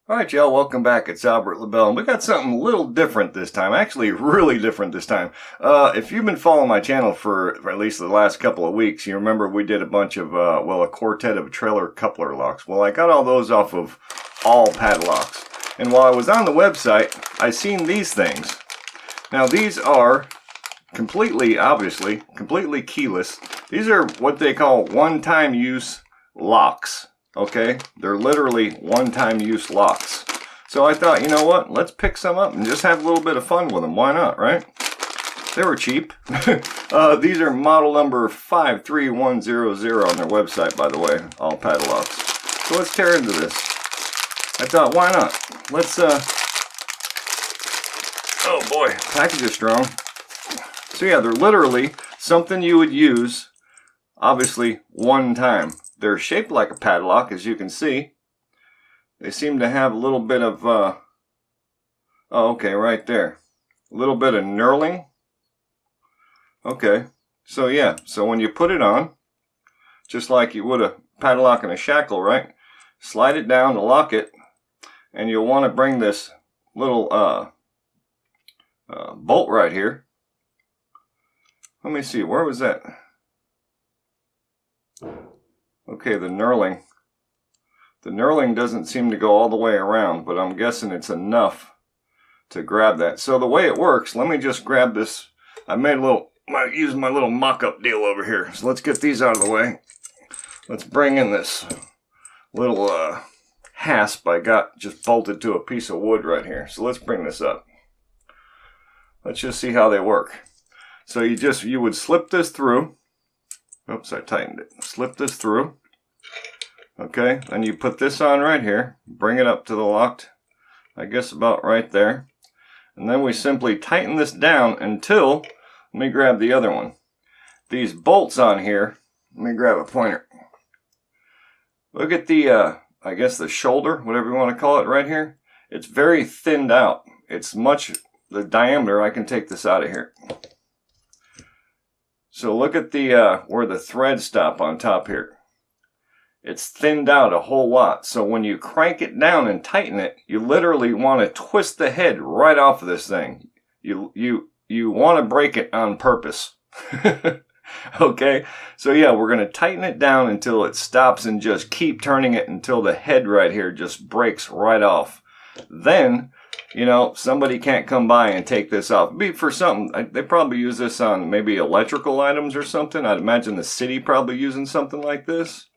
Alright y'all, welcome back. It's Albert LaBelle, and we got something a little different this time. Actually, really different this time. If you've been following my channel for at least the last couple of weeks, you remember we did a bunch of, a quartet of trailer coupler locks. Well, I got all those off of all padlocks. And while I was on the website, I seen these things. Now, these are completely, obviously, completely keyless. These are what they call one-time use locks. Okay, they're literally one-time use locks. So I thought, you know what, let's pick some up and just have a little bit of fun with them. Why not, right? They were cheap. These are model number 53100 on their website, by the way, all padlocks. So let's tear into this. I thought, why not? Let's, oh boy, package is strong. So yeah, they're literally something you would use, obviously, one time. They're shaped like a padlock, as you can see. They seem to have a little bit of, oh, okay, right there. A little bit of knurling. Okay, so yeah, so when you put it on, just like you would a padlock and a shackle, right? Slide it down to lock it, and you'll want to bring this little bolt right here. Let me see, where was that? Okay, the knurling. The knurling doesn't seem to go all the way around, but I'm guessing it's enough to grab that. So the way it works, let me just grab this. I made a little, using my little mock-up deal over here. So let's get these out of the way. Let's bring in this little hasp I got just bolted to a piece of wood right here. So let's bring this up. Let's just see how they work. So you would slip this through. Oops, I tightened it. Slip this through. Okay, then you put this on right here. Bring it up to the locked, I guess about right there. And then we simply tighten this down until, let me grab the other one. These bolts on here, let me grab a pointer. Look at the, I guess the shoulder, whatever you want to call it right here. It's very thinned out. It's much, the diameter, I can take this out of here. So look at the where the threads stop on top here. It's thinned out a whole lot. So when you crank it down and tighten it, you literally want to twist the head right off of this thing. You want to break it on purpose. Okay? So yeah, we're going to tighten it down until it stops and just keep turning it until the head right here just breaks right off. Then, you know, somebody can't come by and take this off. It'd be for something, they probably use this on maybe electrical items or something. I'd imagine the city probably using something like this,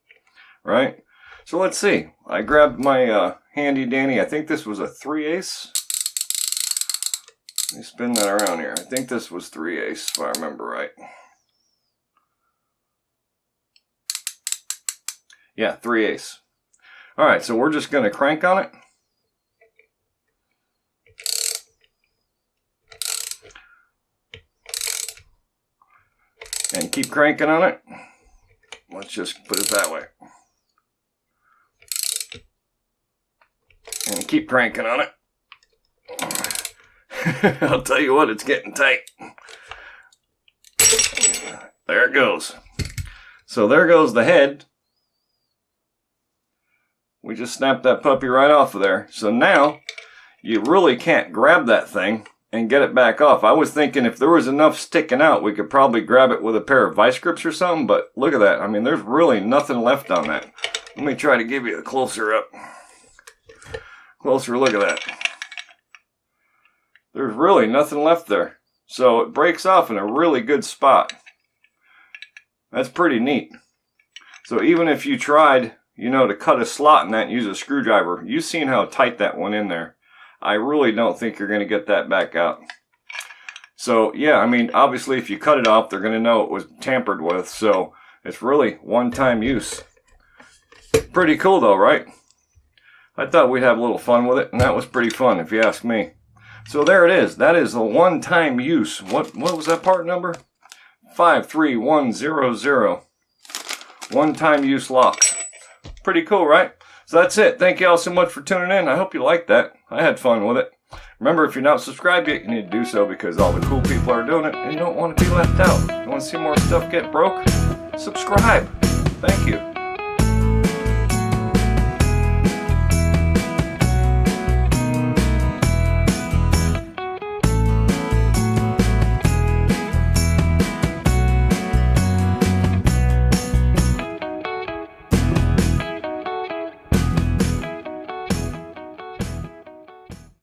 right? So let's see. I grabbed my handy dandy, I think this was a 3/8. Let me spin that around here. I think this was 3/8 if I remember right. Yeah, 3/8. All right, so we're just going to crank on it. And keep cranking on it. Let's just put it that way. And keep cranking on it. I'll tell you what, it's getting tight. There it goes. So there goes the head. We just snapped that puppy right off of there. So now you really can't grab that thing and get it back off. I was thinking if there was enough sticking out, we could probably grab it with a pair of vice grips or something, but look at that. I mean, there's really nothing left on that. Let me try to give you a closer up. Closer look at that. There's really nothing left there. So it breaks off in a really good spot. That's pretty neat. So even if you tried, you know, to cut a slot in that and use a screwdriver, you've seen how tight that went in there. I really don't think you're going to get that back out. So, yeah, I mean, obviously, if you cut it off, they're going to know it was tampered with. So, it's really one-time use. Pretty cool, though, right? I thought we'd have a little fun with it, and that was pretty fun, if you ask me. So, there it is. That is the one-time use. What was that part number? 53100. One-time use lock. Pretty cool, right? So that's it. Thank you all so much for tuning in. I hope you liked that. I had fun with it. Remember, if you're not subscribed yet, you need to do so because all the cool people are doing it and you don't want to be left out. You want to see more stuff get broke? Subscribe. Thank you.